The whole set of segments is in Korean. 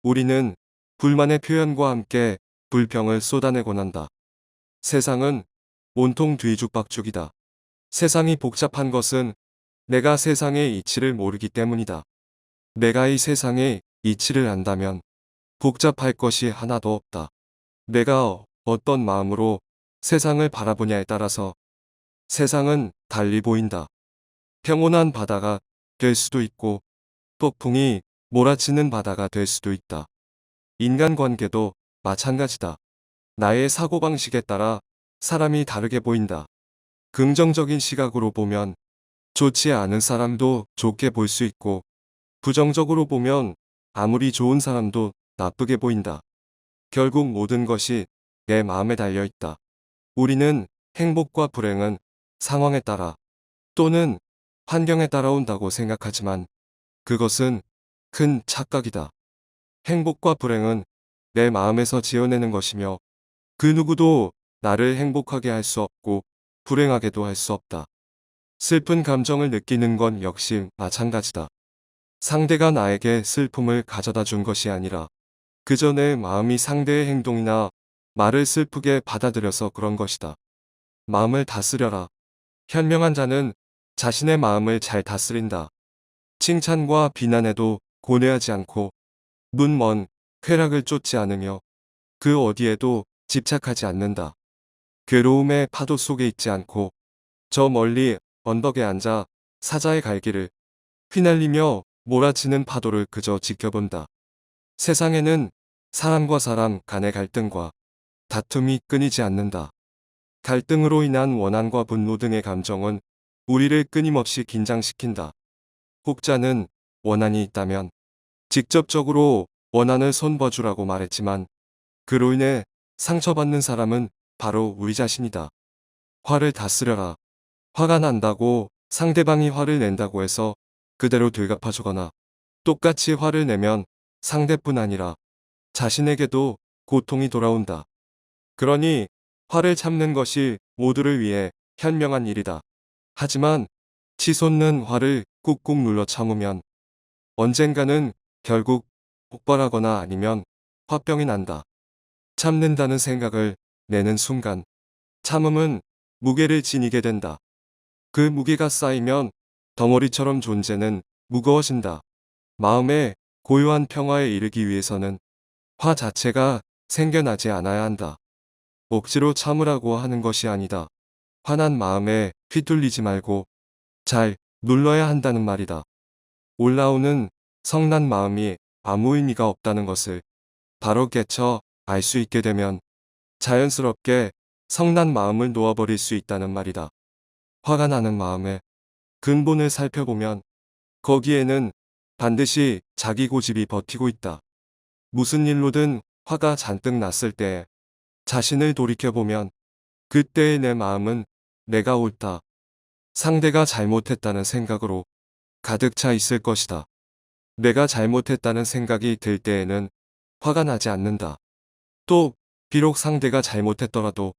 우리는 불만의 표현과 함께 불평을 쏟아내곤 한다. 세상은 온통 뒤죽박죽이다. 세상이 복잡한 것은 내가 세상의 이치를 모르기 때문이다. 내가 이 세상의 이치를 안다면 복잡할 것이 하나도 없다. 내가 어떤 마음으로 세상을 바라보냐에 따라서 세상은 달리 보인다. 평온한 바다가 될 수도 있고 폭풍이 몰아치는 바다가 될 수도 있다. 인간관계도 마찬가지다. 나의 사고방식에 따라 사람이 다르게 보인다. 긍정적인 시각으로 보면 좋지 않은 사람도 좋게 볼 수 있고 부정적으로 보면 아무리 좋은 사람도 나쁘게 보인다. 결국 모든 것이 내 마음에 달려 있다. 우리는 행복과 불행은 상황에 따라 또는 환경에 따라 온다고 생각하지만 그것은 큰 착각이다. 행복과 불행은 내 마음에서 지어내는 것이며 그 누구도 나를 행복하게 할 수 없고 불행하게도 할 수 없다. 슬픈 감정을 느끼는 건 역시 마찬가지다. 상대가 나에게 슬픔을 가져다 준 것이 아니라 그저 내 마음이 상대의 행동이나 말을 슬프게 받아들여서 그런 것이다. 마음을 다스려라. 현명한 자는 자신의 마음을 잘 다스린다. 칭찬과 비난에도 고뇌하지 않고 눈먼 쾌락을 쫓지 않으며 그 어디에도 집착하지 않는다. 괴로움의 파도 속에 있지 않고 저 멀리 언덕에 앉아 사자의 갈기를 휘날리며 몰아치는 파도를 그저 지켜본다. 세상에는 사람과 사람 간의 갈등과 다툼이 끊이지 않는다. 갈등으로 인한 원한과 분노 등의 감정은 우리를 끊임없이 긴장시킨다. 혹자는 원한이 있다면 직접적으로 원한을 손봐주라고 말했지만 그로 인해 상처받는 사람은 바로 우리 자신이다. 화를 다스려라. 화가 난다고 상대방이 화를 낸다고 해서 그대로 되갚아주거나 똑같이 화를 내면 상대뿐 아니라 자신에게도 고통이 돌아온다. 그러니 화를 참는 것이 모두를 위해 현명한 일이다. 하지만 치솟는 화를 꾹꾹 눌러 참으면 언젠가는 결국 폭발하거나 아니면 화병이 난다. 참는다는 생각을 내는 순간 참음은 무게를 지니게 된다. 그 무게가 쌓이면 덩어리처럼 존재는 무거워진다. 마음의 고요한 평화에 이르기 위해서는 화 자체가 생겨나지 않아야 한다. 억지로 참으라고 하는 것이 아니다. 화난 마음에 휘둘리지 말고 잘 눌러야 한다는 말이다. 올라오는 성난 마음이 아무 의미가 없다는 것을 바로 깨쳐 알 수 있게 되면 자연스럽게 성난 마음을 놓아버릴 수 있다는 말이다. 화가 나는 마음의 근본을 살펴보면 거기에는 반드시 자기 고집이 버티고 있다. 무슨 일로든 화가 잔뜩 났을 때 자신을 돌이켜보면 그때의 내 마음은 내가 옳다. 상대가 잘못했다는 생각으로 가득 차 있을 것이다. 내가 잘못했다는 생각이 들 때에는 화가 나지 않는다. 또 비록 상대가 잘못했더라도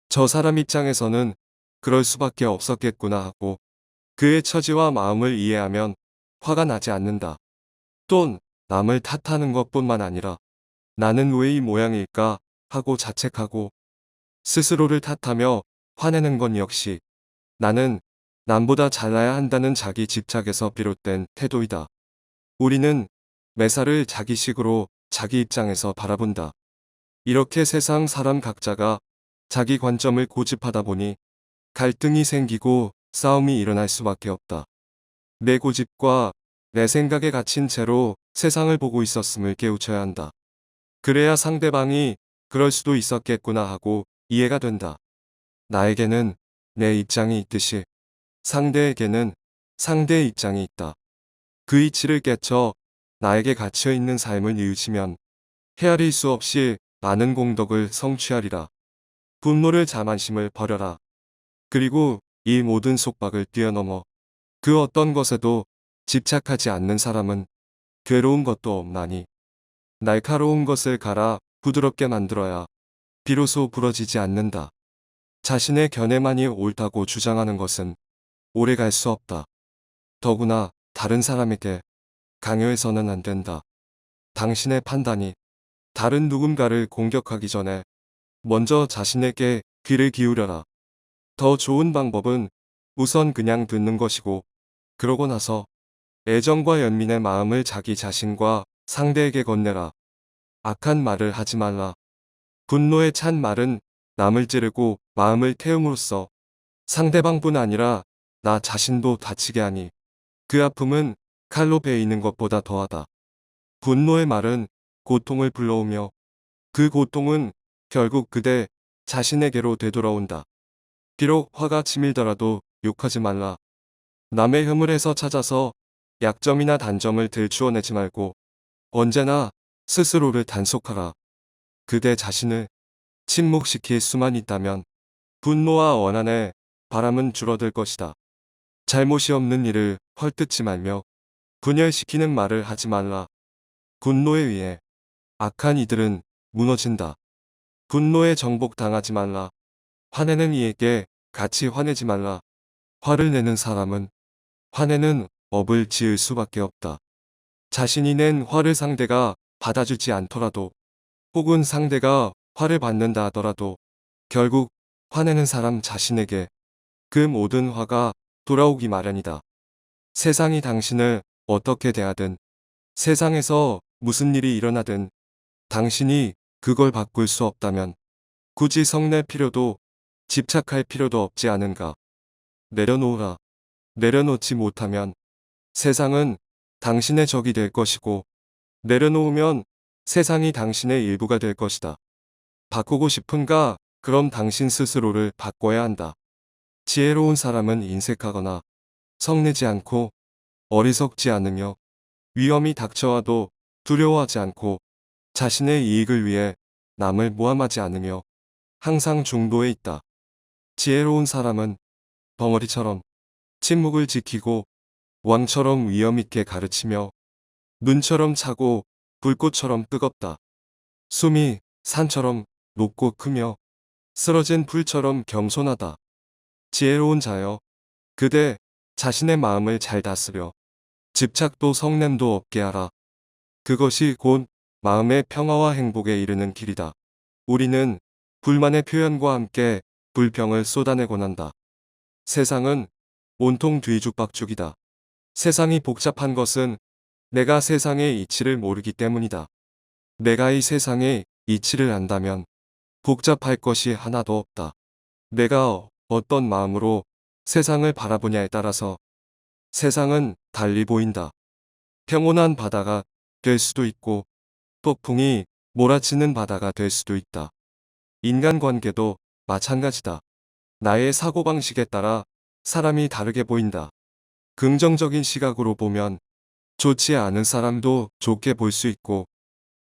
저 사람 입장에서는 그럴 수밖에 없었겠구나 하고 그의 처지와 마음을 이해하면 화가 나지 않는다. 또 남을 탓하는 것뿐만 아니라 나는 왜 이 모양일까 하고 자책하고 스스로를 탓하며 화내는 건 역시 나는 남보다 잘나야 한다는 자기 집착에서 비롯된 태도이다. 우리는 매사를 자기식으로 자기 입장에서 바라본다. 이렇게 세상 사람 각자가 자기 관점을 고집하다 보니 갈등이 생기고 싸움이 일어날 수밖에 없다. 내 고집과 내 생각에 갇힌 채로 세상을 보고 있었음을 깨우쳐야 한다. 그래야 상대방이 그럴 수도 있었겠구나 하고 이해가 된다. 나에게는 내 입장이 있듯이 상대에게는 상대의 입장이 있다. 그 이치를 깨쳐 나에게 갇혀있는 삶을 뉘우치면 헤아릴 수 없이 많은 공덕을 성취하리라. 분노를 자만심을 버려라. 그리고 이 모든 속박을 뛰어넘어 그 어떤 것에도 집착하지 않는 사람은 괴로운 것도 없나니 날카로운 것을 갈아 부드럽게 만들어야 비로소 부러지지 않는다. 자신의 견해만이 옳다고 주장하는 것은 오래 갈 수 없다. 더구나 다른 사람에게 강요해서는 안 된다. 당신의 판단이 다른 누군가를 공격하기 전에 먼저 자신에게 귀를 기울여라. 더 좋은 방법은 우선 그냥 듣는 것이고, 그러고 나서 애정과 연민의 마음을 자기 자신과 상대에게 건네라. 악한 말을 하지 말라. 분노에 찬 말은 남을 찌르고 마음을 태움으로써 상대방뿐 아니라 나 자신도 다치게 하니 그 아픔은 칼로 베이는 것보다 더하다. 분노의 말은 고통을 불러오며 그 고통은 결국 그대 자신에게로 되돌아온다. 비록 화가 치밀더라도 욕하지 말라. 남의 허물에서 찾아서 약점이나 단점을 들추어내지 말고 언제나 스스로를 단속하라. 그대 자신을 침묵시킬 수만 있다면 분노와 원한의 바람은 줄어들 것이다. 잘못이 없는 일을 헐뜯지 말며 분열시키는 말을 하지 말라. 분노에 의해 악한 이들은 무너진다. 분노에 정복당하지 말라. 화내는 이에게 같이 화내지 말라. 화를 내는 사람은 화내는 업을 지을 수밖에 없다. 자신이 낸 화를 상대가 받아주지 않더라도 혹은 상대가 화를 받는다 하더라도 결국 화내는 사람 자신에게 그 모든 화가 돌아오기 마련이다. 세상이 당신을 어떻게 대하든 세상에서 무슨 일이 일어나든 당신이 그걸 바꿀 수 없다면 굳이 성낼 필요도 집착할 필요도 없지 않은가. 내려놓으라. 내려놓지 못하면 세상은 당신의 적이 될 것이고 내려놓으면 세상이 당신의 일부가 될 것이다. 바꾸고 싶은가? 그럼 당신 스스로를 바꿔야 한다. 지혜로운 사람은 인색하거나 성내지 않고 어리석지 않으며 위험이 닥쳐와도 두려워하지 않고 자신의 이익을 위해 남을 모함하지 않으며 항상 중도에 있다. 지혜로운 사람은 벙어리처럼 침묵을 지키고 왕처럼 위험 있게 가르치며 눈처럼 차고 불꽃처럼 뜨겁다. 숨이 산처럼 높고 크며 쓰러진 풀처럼 겸손하다. 지혜로운 자여, 그대 자신의 마음을 잘 다스려 집착도 성냄도 없게 하라. 그것이 곧 마음의 평화와 행복에 이르는 길이다. 우리는 불만의 표현과 함께 불평을 쏟아내곤 한다. 세상은 온통 뒤죽박죽이다. 세상이 복잡한 것은 내가 세상의 이치를 모르기 때문이다. 내가 이 세상의 이치를 안다면 복잡할 것이 하나도 없다. 내가 어떤 마음으로 세상을 바라보냐에 따라서 세상은 달리 보인다. 평온한 바다가 될 수도 있고 폭풍이 몰아치는 바다가 될 수도 있다. 인간관계도 마찬가지다. 나의 사고방식에 따라 사람이 다르게 보인다. 긍정적인 시각으로 보면 좋지 않은 사람도 좋게 볼 수 있고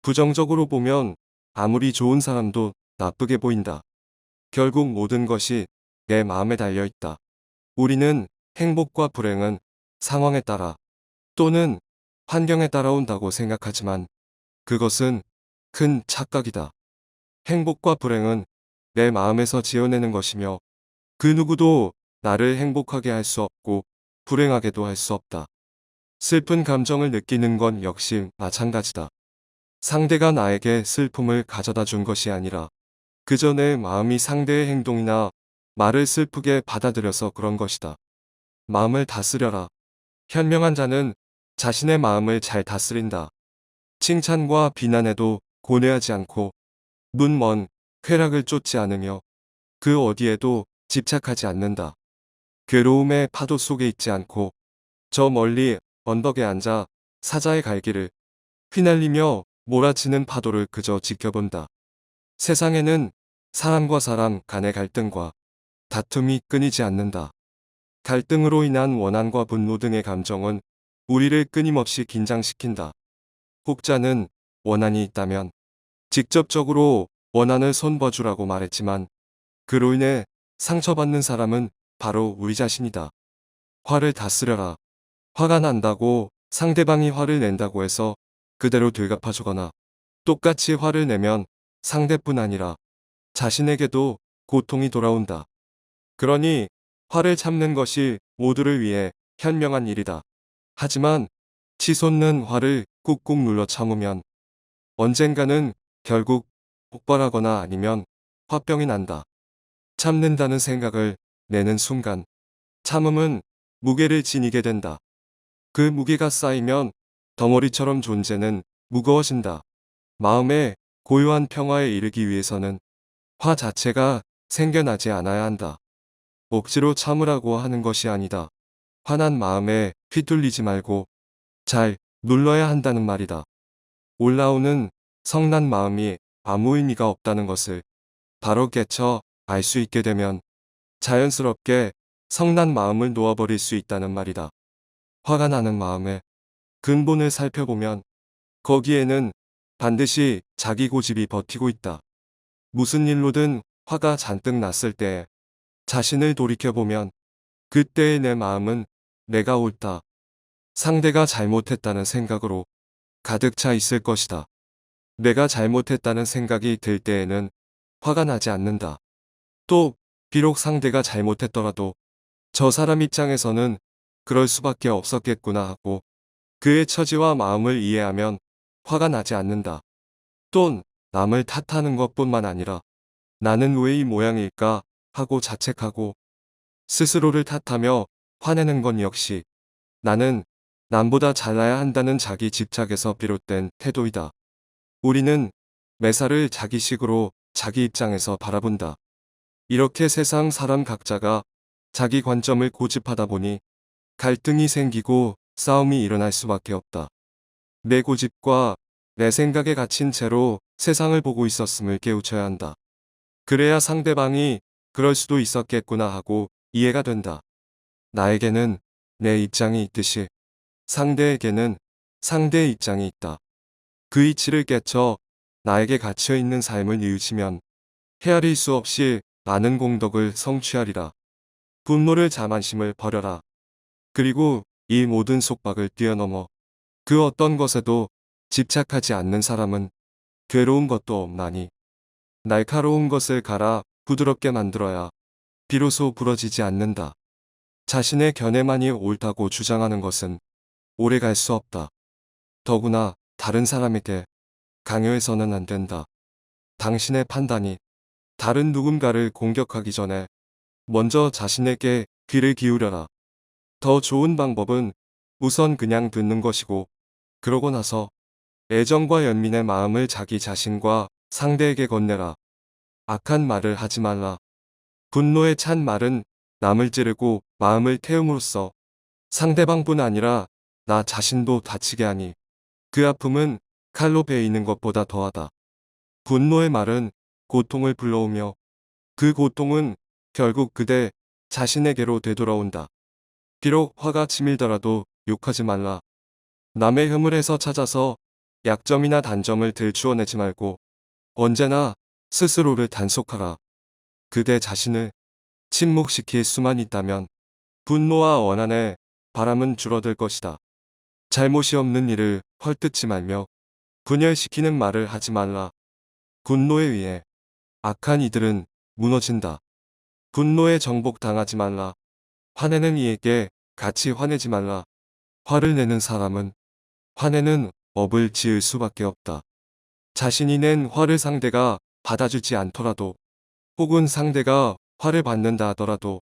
부정적으로 보면 아무리 좋은 사람도 나쁘게 보인다. 결국 모든 것이 내 마음에 달려 있다. 우리는 행복과 불행은 상황에 따라 또는 환경에 따라 온다고 생각하지만 그것은 큰 착각이다. 행복과 불행은 내 마음에서 지어내는 것이며 그 누구도 나를 행복하게 할 수 없고 불행하게도 할 수 없다. 슬픈 감정을 느끼는 건 역시 마찬가지다. 상대가 나에게 슬픔을 가져다 준 것이 아니라 그저 내 마음이 상대의 행동이나 말을 슬프게 받아들여서 그런 것이다. 마음을 다스려라. 현명한 자는 자신의 마음을 잘 다스린다. 칭찬과 비난에도 고뇌하지 않고 눈 먼 쾌락을 쫓지 않으며 그 어디에도 집착하지 않는다. 괴로움의 파도 속에 있지 않고 저 멀리 언덕에 앉아 사자의 갈기를 휘날리며 몰아치는 파도를 그저 지켜본다. 세상에는 사람과 사람 간의 갈등과 다툼이 끊이지 않는다. 갈등으로 인한 원한과 분노 등의 감정은 우리를 끊임없이 긴장시킨다. 혹자는 원한이 있다면 직접적으로 원한을 손봐주라고 말했지만 그로 인해 상처받는 사람은 바로 우리 자신이다. 화를 다스려라. 화가 난다고 상대방이 화를 낸다고 해서 그대로 되갚아주거나 똑같이 화를 내면 상대뿐 아니라 자신에게도 고통이 돌아온다. 그러니 화를 참는 것이 모두를 위해 현명한 일이다. 하지만 치솟는 화를 꾹꾹 눌러 참으면 언젠가는 결국 폭발하거나 아니면 화병이 난다. 참는다는 생각을 내는 순간 참음은 무게를 지니게 된다. 그 무게가 쌓이면 덩어리처럼 존재는 무거워진다. 마음의 고요한 평화에 이르기 위해서는 화 자체가 생겨나지 않아야 한다. 억지로 참으라고 하는 것이 아니다. 화난 마음에 휘둘리지 말고 잘 눌러야 한다는 말이다. 올라오는 성난 마음이 아무 의미가 없다는 것을 바로 깨쳐 알 수 있게 되면 자연스럽게 성난 마음을 놓아버릴 수 있다는 말이다. 화가 나는 마음의 근본을 살펴보면 거기에는 반드시 자기 고집이 버티고 있다. 무슨 일로든 화가 잔뜩 났을 때 자신을 돌이켜보면 그때의 내 마음은 내가 옳다, 상대가 잘못했다는 생각으로 가득 차 있을 것이다. 내가 잘못했다는 생각이 들 때에는 화가 나지 않는다. 또 비록 상대가 잘못했더라도 저 사람 입장에서는 그럴 수밖에 없었겠구나 하고 그의 처지와 마음을 이해하면 화가 나지 않는다. 또 남을 탓하는 것뿐만 아니라 나는 왜 이 모양일까 하고 자책하고 스스로를 탓하며 화내는 건 역시 나는 남보다 잘나야 한다는 자기 집착에서 비롯된 태도이다. 우리는 매사를 자기식으로 자기 입장에서 바라본다. 이렇게 세상 사람 각자가 자기 관점을 고집하다 보니 갈등이 생기고 싸움이 일어날 수밖에 없다. 내 고집과 내 생각에 갇힌 채로 세상을 보고 있었음을 깨우쳐야 한다. 그래야 상대방이 그럴 수도 있었겠구나 하고 이해가 된다. 나에게는 내 입장이 있듯이 상대에게는 상대의 입장이 있다. 그 이치를 깨쳐 나에게 갇혀있는 삶을 뉘우치면 헤아릴 수 없이 많은 공덕을 성취하리라. 분노를 자만심을 버려라. 그리고 이 모든 속박을 뛰어넘어 그 어떤 것에도 집착하지 않는 사람은 괴로운 것도 없나니 날카로운 것을 갈아 부드럽게 만들어야 비로소 부러지지 않는다. 자신의 견해만이 옳다고 주장하는 것은 오래 갈 수 없다. 더구나 다른 사람에게 강요해서는 안 된다. 당신의 판단이 다른 누군가를 공격하기 전에 먼저 자신에게 귀를 기울여라. 더 좋은 방법은 우선 그냥 듣는 것이고 그러고 나서 애정과 연민의 마음을 자기 자신과 상대에게 건네라. 악한 말을 하지 말라. 분노에 찬 말은 남을 찌르고 마음을 태움으로써 상대방뿐 아니라 나 자신도 다치게 하니 그 아픔은 칼로 베이는 것보다 더하다. 분노의 말은 고통을 불러오며 그 고통은 결국 그대 자신에게로 되돌아온다. 비록 화가 치밀더라도 욕하지 말라. 남의 허물에서 찾아서 약점이나 단점을 들추어내지 말고 언제나 스스로를 단속하라. 그대 자신을 침묵시킬 수만 있다면 분노와 원한의 바람은 줄어들 것이다. 잘못이 없는 일을 헐뜯지 말며 분열시키는 말을 하지 말라. 분노에 의해 악한 이들은 무너진다. 분노에 정복당하지 말라. 화내는 이에게 같이 화내지 말라. 화를 내는 사람은 화내는 업을 지을 수밖에 없다. 자신이 낸 화를 상대가 받아주지 않더라도 혹은 상대가 화를 받는다 하더라도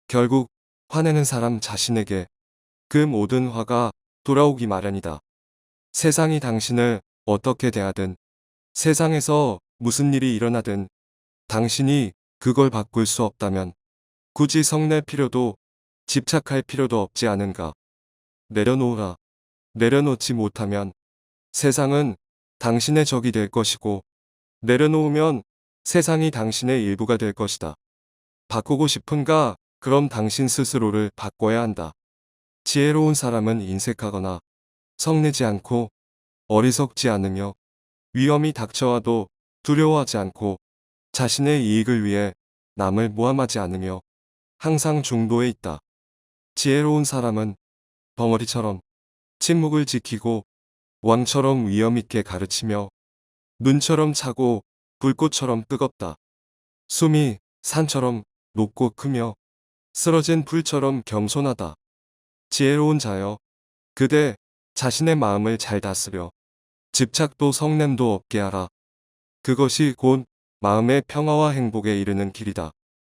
결국 화내는 사람 자신에게 그 모든 화가 돌아오기 마련이다. 세상이 당신을 어떻게 대하든 세상에서 무슨 일이 일어나든 당신이 그걸 바꿀 수 없다면 굳이 성낼 필요도 집착할 필요도 없지 않은가. 내려놓으라. 내려놓지 못하면 세상은 당신의 적이 될 것이고 내려놓으면 세상이 당신의 일부가 될 것이다. 바꾸고 싶은가? 그럼 당신 스스로를 바꿔야 한다. 지혜로운 사람은 인색하거나 성내지 않고 어리석지 않으며 위험이 닥쳐와도 두려워하지 않고 자신의 이익을 위해 남을 모함하지 않으며 항상 중도에 있다. 지혜로운 사람은 벙어리처럼 침묵을 지키고 왕처럼 위험 있게 가르치며 눈처럼 차고 불꽃처럼 뜨겁다. 숨이 산처럼 높고 크며 쓰러진 풀처럼 겸손하다. 지혜로운 자여, 그대 자신의 마음을 잘 다스려 집착도 성냄도 없게 하라. 그것이 곧 마음의 평화와 행복에 이르는 길이다.